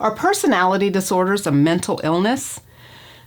Are personality disorders a mental illness?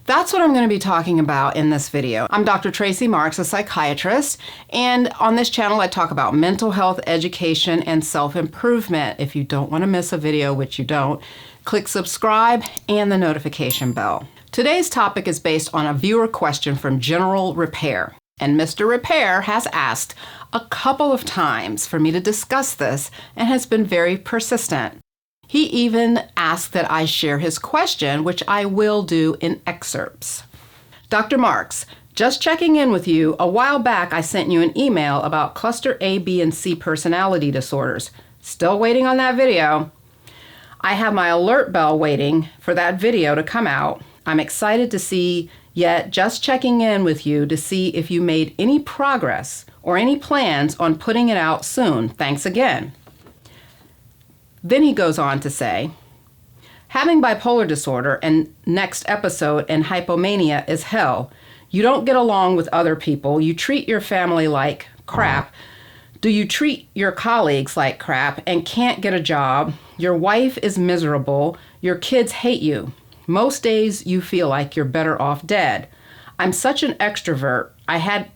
That's what I'm going to be talking about in this video. I'm Dr. Tracy Marks, a psychiatrist, and on this channel I talk about mental health, education, and self-improvement. If you don't want to miss a video, which you don't, click subscribe and the notification bell. Today's topic is based on a viewer question from General Repair. And Mr. Repair has asked a couple of times for me to discuss this and has been very persistent. He even asked that I share his question, which I will do in excerpts. Dr. Marks, just checking in with you. A while back I sent you an email about cluster A, B, and C personality disorders. Still waiting on that video. I have my alert bell waiting for that video to come out. I'm excited to see, yet just checking in with you to see if you made any progress or any plans on putting it out soon. Thanks again. Then he goes on to say, having bipolar disorder and next episode and hypomania is hell. You don't get along with other people. You treat your family like crap. Do you treat your colleagues like crap and can't get a job? Your wife is miserable. Your kids hate you. Most days you feel like you're better off dead. I'm such an extrovert. I had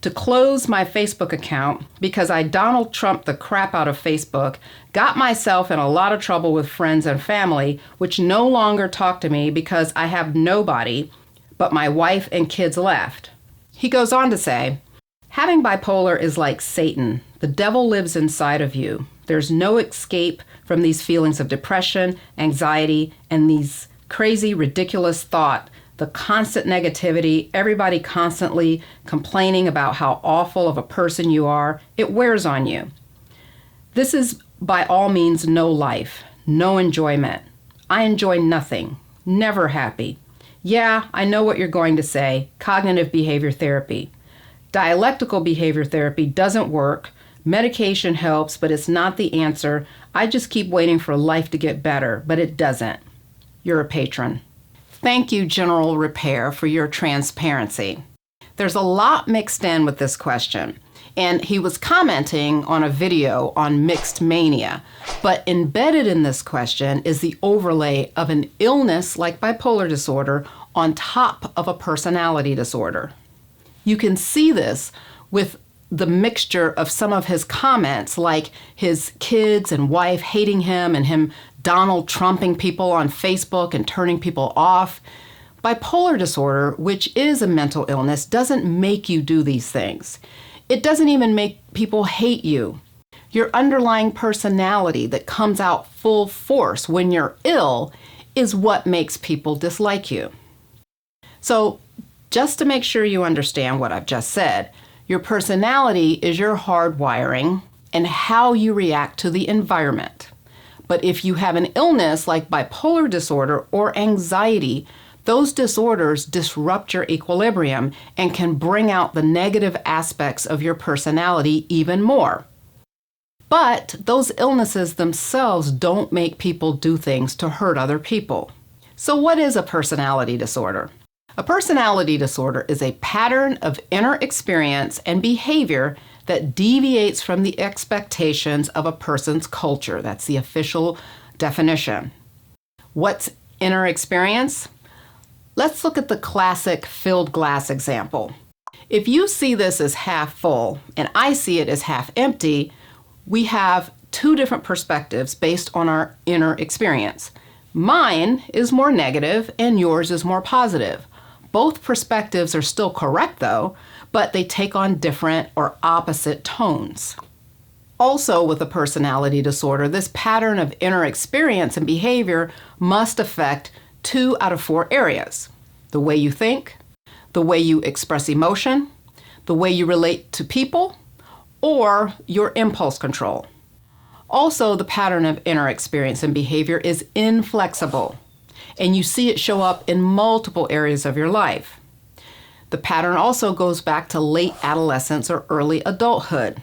to close my Facebook account because I Donald Trumped the crap out of Facebook, got myself in a lot of trouble with friends and family, which no longer talk to me because I have nobody but my wife and kids left. He goes on to say, having bipolar is like Satan. The devil lives inside of you. There's no escape from these feelings of depression, anxiety, and these crazy, ridiculous thoughts. The constant negativity, everybody constantly complaining about how awful of a person you are, it wears on you. This is by all means no life, no enjoyment. I enjoy nothing, never happy. Yeah, I know what you're going to say, cognitive behavior therapy. Dialectical behavior therapy doesn't work. Medication helps, but it's not the answer. I just keep waiting for life to get better, but it doesn't. You're a patron. Thank you, General Repair, for your transparency. There's a lot mixed in with this question, and he was commenting on a video on mixed mania, but embedded in this question is the overlay of an illness like bipolar disorder on top of a personality disorder. You can see this with the mixture of some of his comments, like his kids and wife hating him and him Donald Trumping people on Facebook and turning people off. Bipolar disorder, which is a mental illness, doesn't make you do these things. It doesn't even make people hate you. Your underlying personality that comes out full force when you're ill is what makes people dislike you. So, just to make sure you understand what I've just said, your personality is your hardwiring and how you react to the environment. But if you have an illness like bipolar disorder or anxiety, those disorders disrupt your equilibrium and can bring out the negative aspects of your personality even more. But those illnesses themselves don't make people do things to hurt other people. So what is a personality disorder? A personality disorder is a pattern of inner experience and behavior that deviates from the expectations of a person's culture. That's the official definition. What's inner experience? Let's look at the classic filled glass example. If you see this as half full and I see it as half empty, we have two different perspectives based on our inner experience. Mine is more negative and yours is more positive. Both perspectives are still correct though, but they take on different or opposite tones. Also with a personality disorder, this pattern of inner experience and behavior must affect 2 out of 4 areas: the way you think, the way you express emotion, the way you relate to people, or your impulse control. Also, the pattern of inner experience and behavior is inflexible, and you see it show up in multiple areas of your life. The pattern also goes back to late adolescence or early adulthood.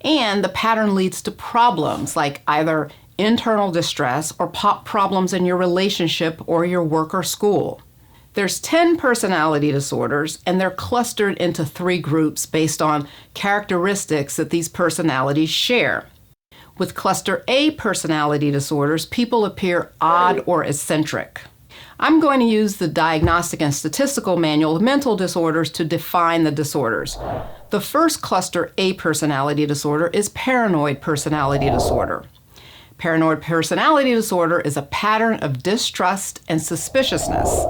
And the pattern leads to problems like either internal distress or problems in your relationship or your work or school. There's 10 personality disorders, and they're clustered into 3 groups based on characteristics that these personalities share. With cluster A personality disorders, people appear odd or eccentric. I'm going to use the Diagnostic and Statistical Manual of Mental Disorders to define the disorders. The first cluster A personality disorder is paranoid personality disorder. Paranoid personality disorder is a pattern of distrust and suspiciousness.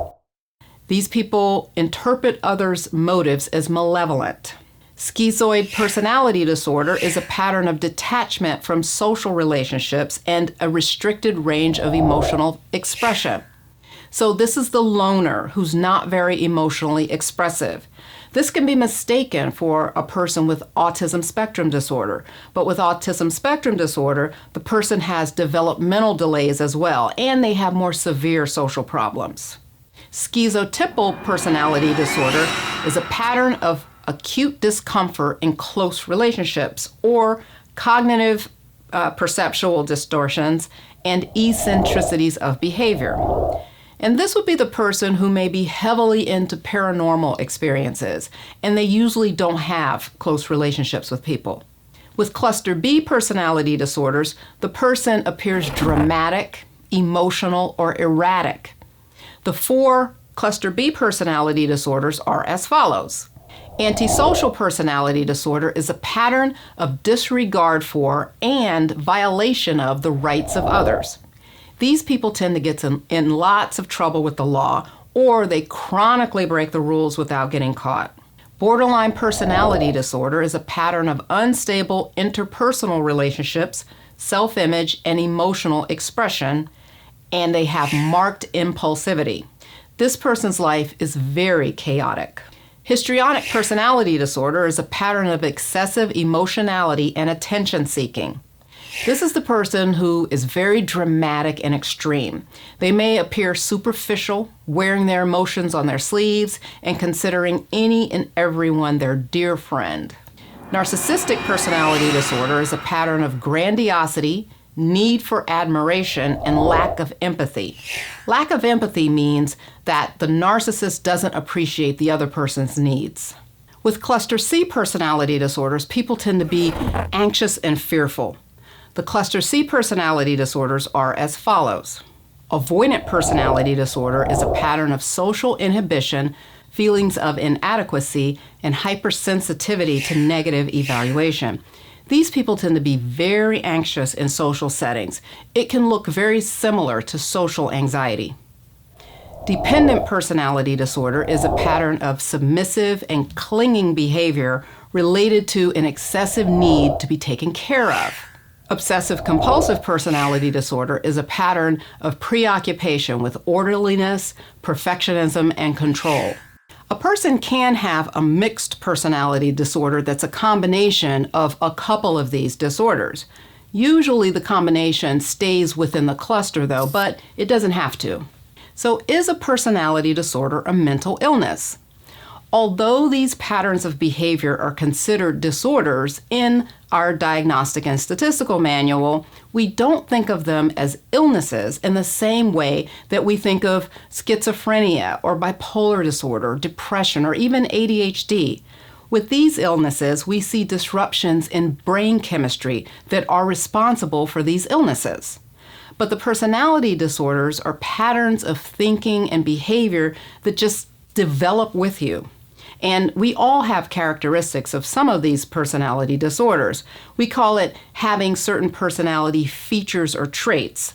These people interpret others' motives as malevolent. Schizoid personality disorder is a pattern of detachment from social relationships and a restricted range of emotional expression. So this is the loner who's not very emotionally expressive. This can be mistaken for a person with autism spectrum disorder. But with autism spectrum disorder, the person has developmental delays as well, and they have more severe social problems. Schizotypal personality disorder is a pattern of acute discomfort in close relationships, or cognitive perceptual distortions and eccentricities of behavior. And this would be the person who may be heavily into paranormal experiences, and they usually don't have close relationships with people. With cluster B personality disorders, the person appears dramatic, emotional, or erratic. The 4 cluster B personality disorders are as follows. Antisocial personality disorder is a pattern of disregard for and violation of the rights of others. These people tend to get in lots of trouble with the law, or they chronically break the rules without getting caught. Borderline personality disorder is a pattern of unstable interpersonal relationships, self-image, and emotional expression, and they have marked impulsivity. This person's life is very chaotic. Histrionic personality disorder is a pattern of excessive emotionality and attention seeking. This is the person who is very dramatic and extreme. They may appear superficial, wearing their emotions on their sleeves, and considering any and everyone their dear friend. Narcissistic personality disorder is a pattern of grandiosity, need for admiration, and lack of empathy. Lack of empathy means that the narcissist doesn't appreciate the other person's needs. With cluster C personality disorders, people tend to be anxious and fearful. The cluster C personality disorders are as follows. Avoidant personality disorder is a pattern of social inhibition, feelings of inadequacy, and hypersensitivity to negative evaluation. These people tend to be very anxious in social settings. It can look very similar to social anxiety. Dependent personality disorder is a pattern of submissive and clinging behavior related to an excessive need to be taken care of. Obsessive-compulsive personality disorder is a pattern of preoccupation with orderliness, perfectionism, and control. A person can have a mixed personality disorder that's a combination of a couple of these disorders. Usually the combination stays within the cluster though, but it doesn't have to. So is a personality disorder a mental illness? Although these patterns of behavior are considered disorders in our Diagnostic and Statistical Manual, we don't think of them as illnesses in the same way that we think of schizophrenia or bipolar disorder, depression, or even ADHD. With these illnesses, we see disruptions in brain chemistry that are responsible for these illnesses. But the personality disorders are patterns of thinking and behavior that just develop with you. And we all have characteristics of some of these personality disorders. We call it having certain personality features or traits.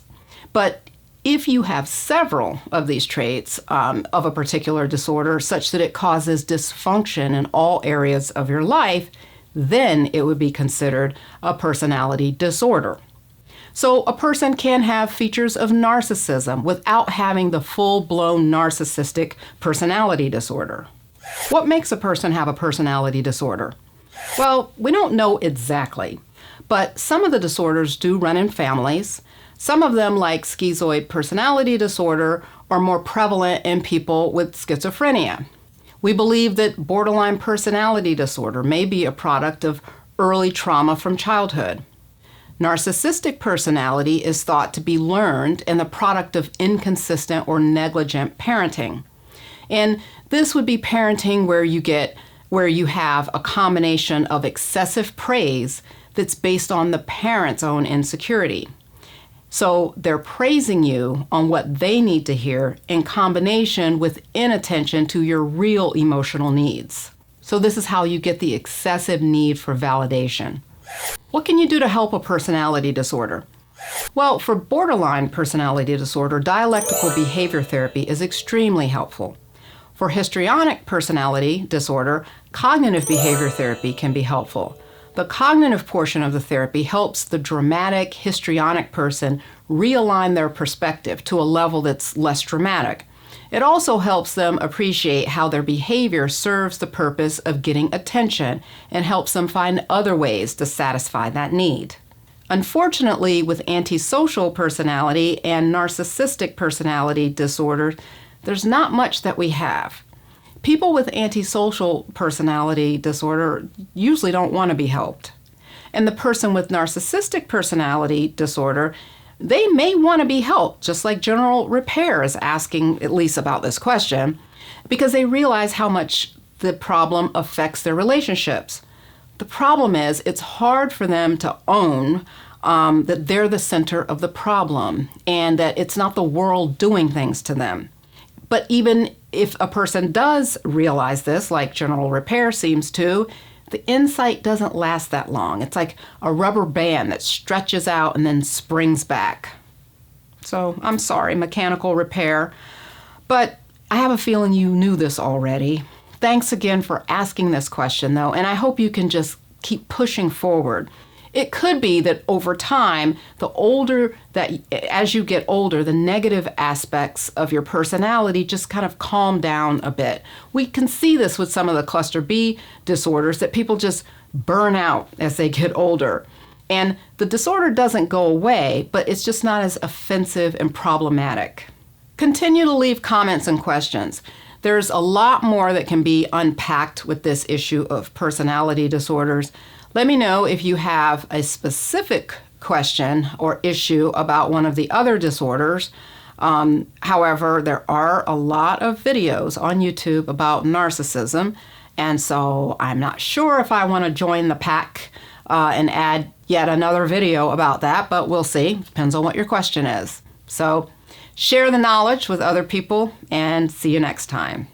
But if you have several of these traits of a particular disorder, such that it causes dysfunction in all areas of your life, then it would be considered a personality disorder. So a person can have features of narcissism without having the full-blown narcissistic personality disorder. What makes a person have a personality disorder? Well, we don't know exactly, but some of the disorders do run in families. Some of them, like schizoid personality disorder, are more prevalent in people with schizophrenia. We believe that borderline personality disorder may be a product of early trauma from childhood. Narcissistic personality is thought to be learned and the product of inconsistent or negligent parenting. And this would be parenting where you have a combination of excessive praise that's based on the parent's own insecurity. So they're praising you on what they need to hear in combination with inattention to your real emotional needs. So this is how you get the excessive need for validation. What can you do to help a personality disorder? Well, for borderline personality disorder, dialectical behavior therapy is extremely helpful. For histrionic personality disorder, cognitive behavior therapy can be helpful. The cognitive portion of the therapy helps the dramatic, histrionic person realign their perspective to a level that's less dramatic. It also helps them appreciate how their behavior serves the purpose of getting attention and helps them find other ways to satisfy that need. Unfortunately, with antisocial personality and narcissistic personality disorder, there's not much that we have. People with antisocial personality disorder usually don't want to be helped. And the person with narcissistic personality disorder, they may want to be helped, just like General Repair is asking at least about this question, because they realize how much the problem affects their relationships. The problem is it's hard for them to own that they're the center of the problem and that it's not the world doing things to them. But even if a person does realize this, like General Repair seems to, the insight doesn't last that long. It's like a rubber band that stretches out and then springs back. So I'm sorry, Mechanical Repair, but I have a feeling you knew this already. Thanks again for asking this question, though, and I hope you can just keep pushing forward. It could be that over time, as you get older, the negative aspects of your personality just kind of calm down a bit. We can see this with some of the cluster B disorders, that people just burn out as they get older. And the disorder doesn't go away, but it's just not as offensive and problematic. Continue to leave comments and questions. There's a lot more that can be unpacked with this issue of personality disorders. Let me know if you have a specific question or issue about one of the other disorders. However, there are a lot of videos on YouTube about narcissism, and so I'm not sure if I want to join the pack and add yet another video about that, but we'll see. Depends on what your question is. So share the knowledge with other people, and see you next time.